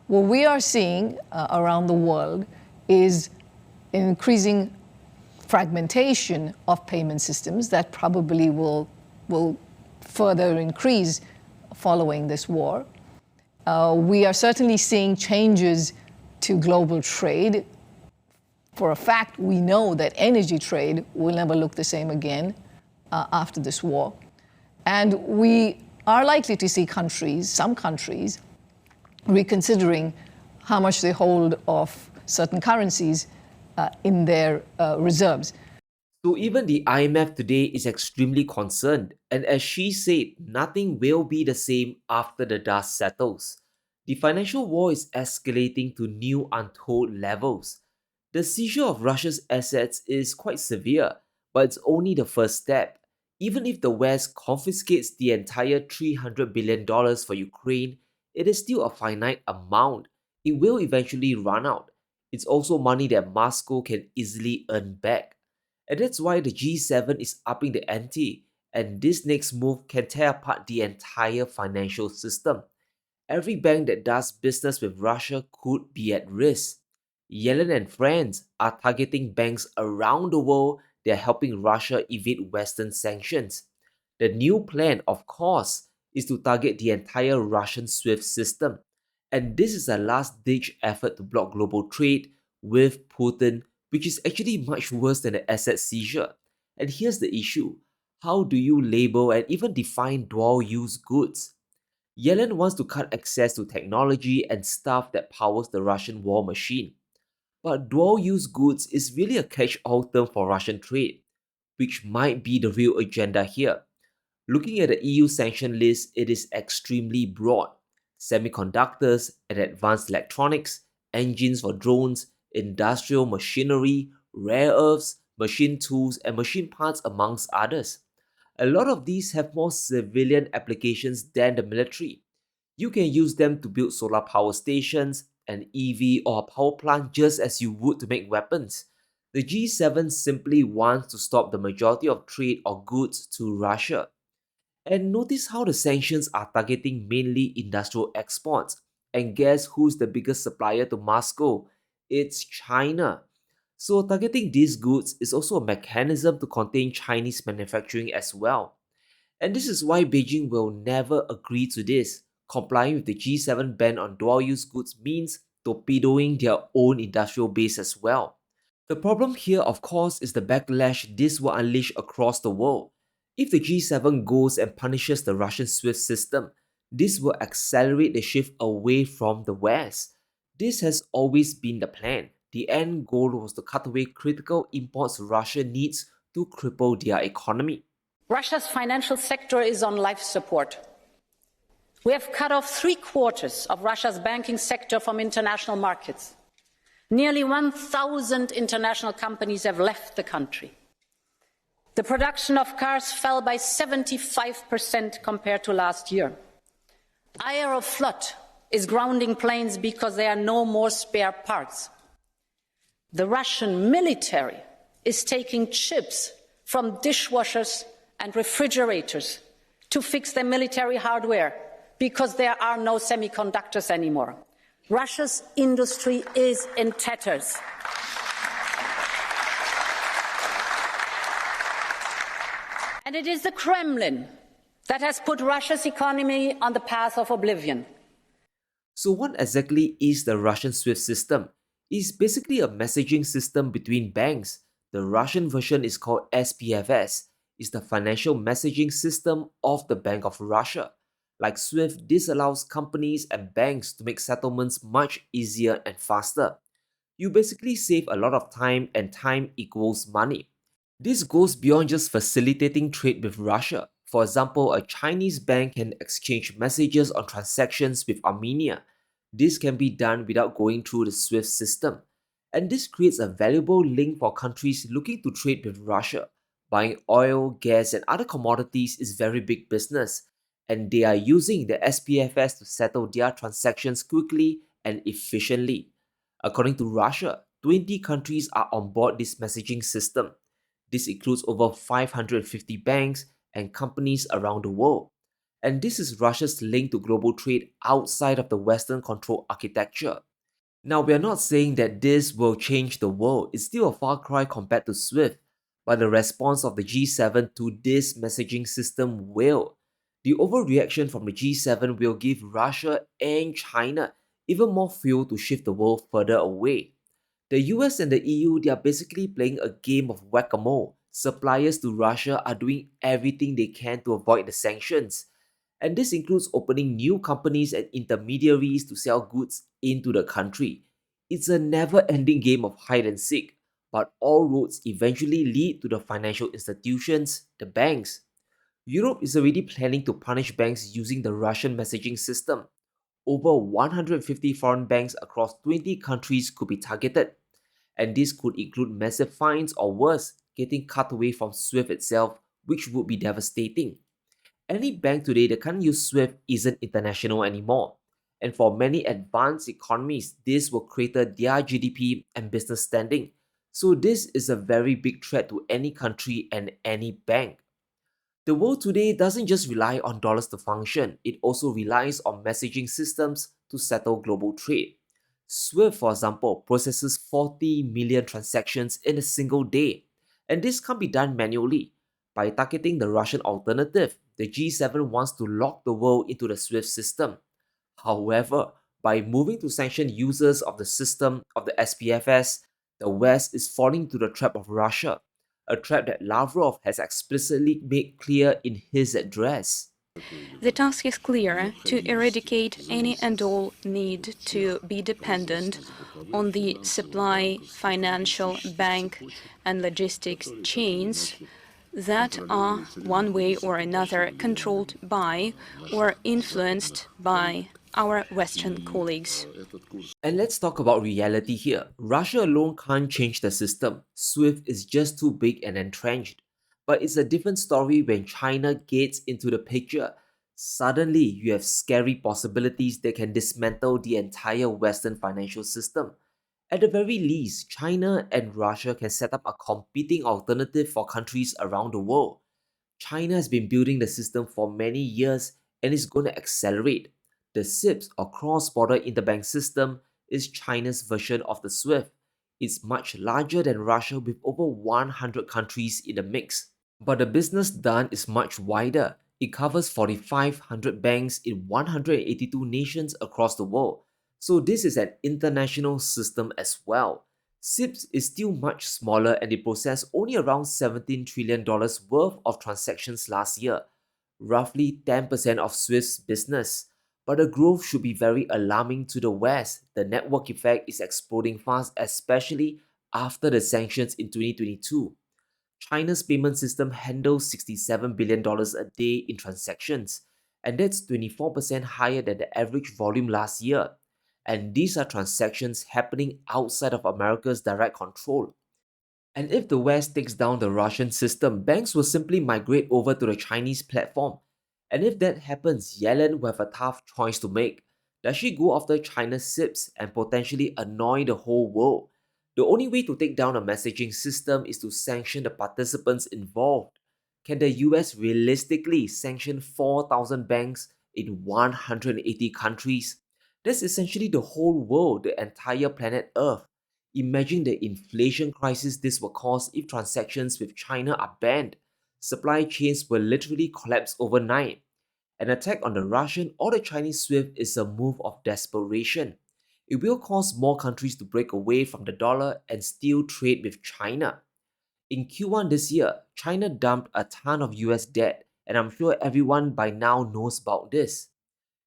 What we are seeing around the world is increasing fragmentation of payment systems that probably will further increase following this war. We are certainly seeing changes to global trade. For a fact, we know that energy trade will never look the same again after this war. And we are likely to see some countries, reconsidering how much they hold of certain currencies in their reserves. So even the IMF today is extremely concerned, and as she said, nothing will be the same after the dust settles. The financial war is escalating to new untold levels. The seizure of Russia's assets is quite severe, but it's only the first step. Even if the West confiscates the entire $300 billion for Ukraine, it is still a finite amount. It will eventually run out. It's also money that Moscow can easily earn back. And that's why the G7 is upping the ante, and this next move can tear apart the entire financial system. Every bank that does business with Russia could be at risk. Yellen and friends are targeting banks around the world that are helping Russia evade Western sanctions. The new plan, of course, is to target the entire Russian SWIFT system. And this is a last-ditch effort to block global trade with Putin, which is actually much worse than an asset seizure. And here's the issue. How do you label and even define dual-use goods? Yellen wants to cut access to technology and stuff that powers the Russian war machine. But dual-use goods is really a catch-all term for Russian trade, which might be the real agenda here. Looking at the EU sanction list, it is extremely broad. Semiconductors and advanced electronics, engines for drones, industrial machinery, rare earths, machine tools, and machine parts amongst others. A lot of these have more civilian applications than the military. You can use them to build solar power stations, an EV, or a power plant just as you would to make weapons. The G7 simply wants to stop the majority of trade or goods to Russia. And notice how the sanctions are targeting mainly industrial exports. And guess who's the biggest supplier to Moscow? It's China. So targeting these goods is also a mechanism to contain Chinese manufacturing as well. And this is why Beijing will never agree to this. Complying with the G7 ban on dual-use goods means torpedoing their own industrial base as well. The problem here, of course, is the backlash this will unleash across the world. If the G7 goes and punishes the Russian SWIFT system, this will accelerate the shift away from the West. This has always been the plan. The end goal was to cut away critical imports Russia needs to cripple their economy. Russia's financial sector is on life support. We have cut off 3/4 of Russia's banking sector from international markets. Nearly 1,000 international companies have left the country. The production of cars fell by 75% compared to last year. Aeroflot is grounding planes because there are no more spare parts. The Russian military is taking chips from dishwashers and refrigerators to fix their military hardware because there are no semiconductors anymore. Russia's industry is in tatters. And it is the Kremlin that has put Russia's economy on the path of oblivion. So what exactly is the Russian SWIFT system? It's basically a messaging system between banks. The Russian version is called SPFS. It's the financial messaging system of the Bank of Russia. Like SWIFT, this allows companies and banks to make settlements much easier and faster. You basically save a lot of time, and time equals money. This goes beyond just facilitating trade with Russia. For example, a Chinese bank can exchange messages on transactions with Armenia. This can be done without going through the SWIFT system. And this creates a valuable link for countries looking to trade with Russia. Buying oil, gas, and other commodities is very big business, and they are using the SPFS to settle their transactions quickly and efficiently. According to Russia, 20 countries are on board this messaging system. This includes over 550 banks and companies around the world. And this is Russia's link to global trade outside of the Western control architecture. Now, we are not saying that this will change the world, it's still a far cry compared to SWIFT, but the response of the G7 to this messaging system will. The overreaction from the G7 will give Russia and China even more fuel to shift the world further away. The US and the EU, they are basically playing a game of whack-a-mole. Suppliers to Russia are doing everything they can to avoid the sanctions, and this includes opening new companies and intermediaries to sell goods into the country. It's a never ending game of hide and seek, but all roads eventually lead to the financial institutions, the banks. Europe is already planning to punish banks using the Russian messaging system. Over 150 foreign banks across 20 countries could be targeted, and this could include massive fines or worse, getting cut away from SWIFT itself, which would be devastating. Any bank today that can't use SWIFT isn't international anymore. And for many advanced economies, this will crater their GDP and business standing. So this is a very big threat to any country and any bank. The world today doesn't just rely on dollars to function, it also relies on messaging systems to settle global trade. SWIFT, for example, processes 40 million transactions in a single day, and this can't be done manually. By targeting the Russian alternative, the G7 wants to lock the world into the SWIFT system. However, by moving to sanction users of the system of the SPFS, the West is falling into the trap of Russia, a trap that Lavrov has explicitly made clear in his address. The task is clear: to eradicate any and all need to be dependent on the supply, financial, bank, and logistics chains that are, one way or another, controlled by or influenced by our Western colleagues. And let's talk about reality here. Russia alone can't change the system. SWIFT is just too big and entrenched. But it's a different story when China gets into the picture. Suddenly, you have scary possibilities that can dismantle the entire Western financial system. At the very least, China and Russia can set up a competing alternative for countries around the world. China has been building the system for many years and is going to accelerate. The CIPS or Cross Border Interbank System is China's version of the SWIFT. It's much larger than Russia with over 100 countries in the mix. But the business done is much wider. It covers 4,500 banks in 182 nations across the world. So this is an international system as well. SIPS is still much smaller and they processed only around $17 trillion worth of transactions last year, roughly 10% of Swift's business. But the growth should be very alarming to the West. The network effect is exploding fast, especially after the sanctions in 2022. China's payment system handles $67 billion a day in transactions, and that's 24% higher than the average volume last year. And these are transactions happening outside of America's direct control. And if the West takes down the Russian system, banks will simply migrate over to the Chinese platform. And if that happens, Yellen will have a tough choice to make. Does she go after China's SIPs and potentially annoy the whole world? The only way to take down a messaging system is to sanction the participants involved. Can the US realistically sanction 4,000 banks in 180 countries? That's essentially the whole world, the entire planet Earth. Imagine the inflation crisis this will cause if transactions with China are banned. Supply chains will literally collapse overnight. An attack on the Russian or the Chinese SWIFT is a move of desperation. It will cause more countries to break away from the dollar and still trade with China. In Q1 this year, China dumped a ton of US debt, and I'm sure everyone by now knows about this.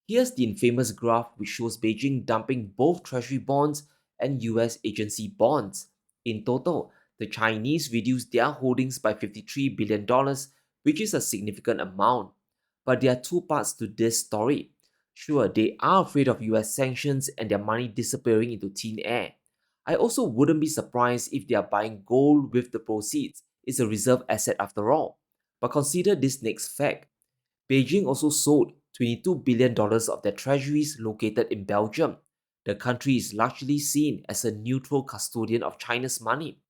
Here's the infamous graph which shows Beijing dumping both treasury bonds and US agency bonds. In total, the Chinese reduced their holdings by $53 billion, which is a significant amount. But there are two parts to this story. Sure, they are afraid of US sanctions and their money disappearing into thin air. I also wouldn't be surprised if they are buying gold with the proceeds. It's a reserve asset after all. But consider this next fact. Beijing also sold $22 billion of their treasuries located in Belgium. The country is largely seen as a neutral custodian of China's money.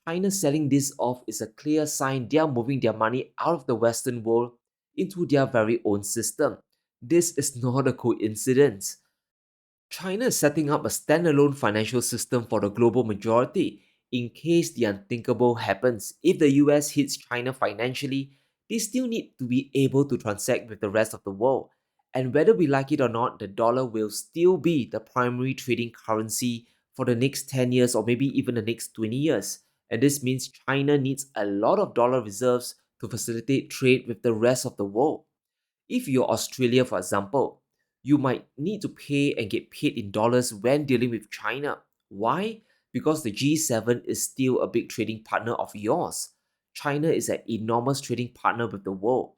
China selling this off is a clear sign they are moving their money out of the Western world into their very own system. This is not a coincidence. China is setting up a standalone financial system for the global majority in case the unthinkable happens. If the US hits China financially, they still need to be able to transact with the rest of the world. And whether we like it or not, the dollar will still be the primary trading currency for the next 10 years or maybe even the next 20 years. And this means China needs a lot of dollar reserves to facilitate trade with the rest of the world. If you're Australia, for example, you might need to pay and get paid in dollars when dealing with China. Why? Because the G7 is still a big trading partner of yours. China is an enormous trading partner with the world.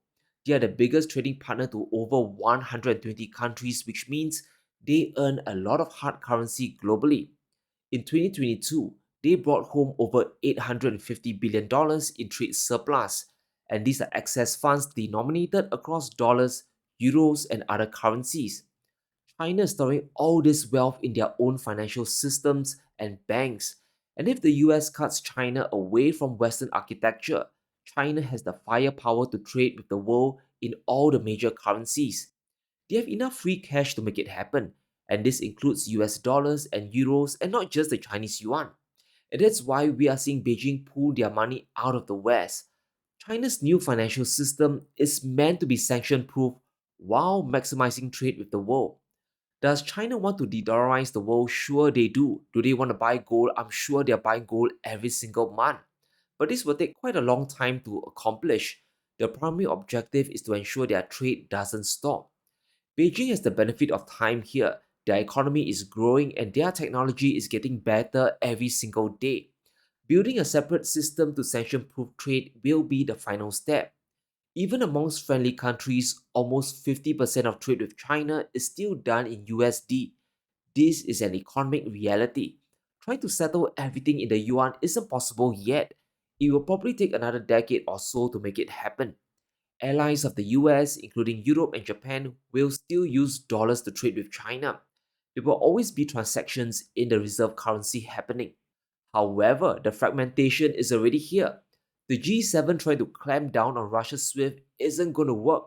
They are the biggest trading partner to over 120 countries, which means they earn a lot of hard currency globally. In 2022, they brought home over $850 billion in trade surplus, and these are excess funds denominated across dollars, euros, and other currencies. China is storing all this wealth in their own financial systems and banks. And if the US cuts China away from Western architecture, China has the firepower to trade with the world in all the major currencies. They have enough free cash to make it happen, and this includes US dollars and euros and not just the Chinese yuan. And that's why we are seeing Beijing pull their money out of the West. China's new financial system is meant to be sanction proof while maximizing trade with the world. Does China want to de-dollarize the world? Sure, they do. Do they want to buy gold? I'm sure they're buying gold every single month. But this will take quite a long time to accomplish. The primary objective is to ensure their trade doesn't stop. Beijing has the benefit of time here. Their economy is growing and their technology is getting better every single day. Building a separate system to sanction proof trade will be the final step. Even amongst friendly countries, almost 50% of trade with China is still done in USD. This is an economic reality. Trying to settle everything in the yuan isn't possible yet. It will probably take another decade or so to make it happen. Allies of the US, including Europe and Japan, will still use dollars to trade with China. There will always be transactions in the reserve currency happening. However, the fragmentation is already here. The G7 trying to clamp down on Russia's SWIFT isn't going to work.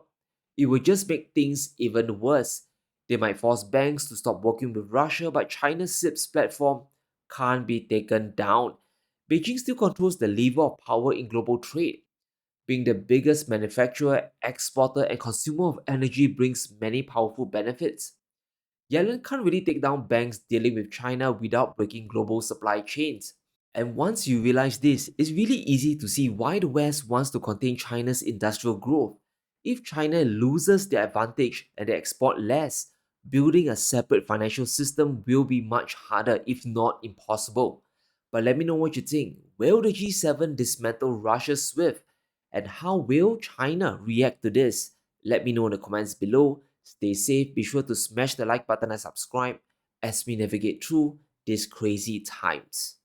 It will just make things even worse. They might force banks to stop working with Russia, but China's SIPS platform can't be taken down. Beijing still controls the lever of power in global trade. Being the biggest manufacturer, exporter, and consumer of energy brings many powerful benefits. Yellen can't really take down banks dealing with China without breaking global supply chains. And once you realize this, it's really easy to see why the West wants to contain China's industrial growth. If China loses their advantage and they export less, building a separate financial system will be much harder, if not impossible. But let me know what you think. Will the G7 dismantle Russia's SWIFT? And how will China react to this? Let me know in the comments below. Stay safe, be sure to smash the like button and subscribe as we navigate through these crazy times.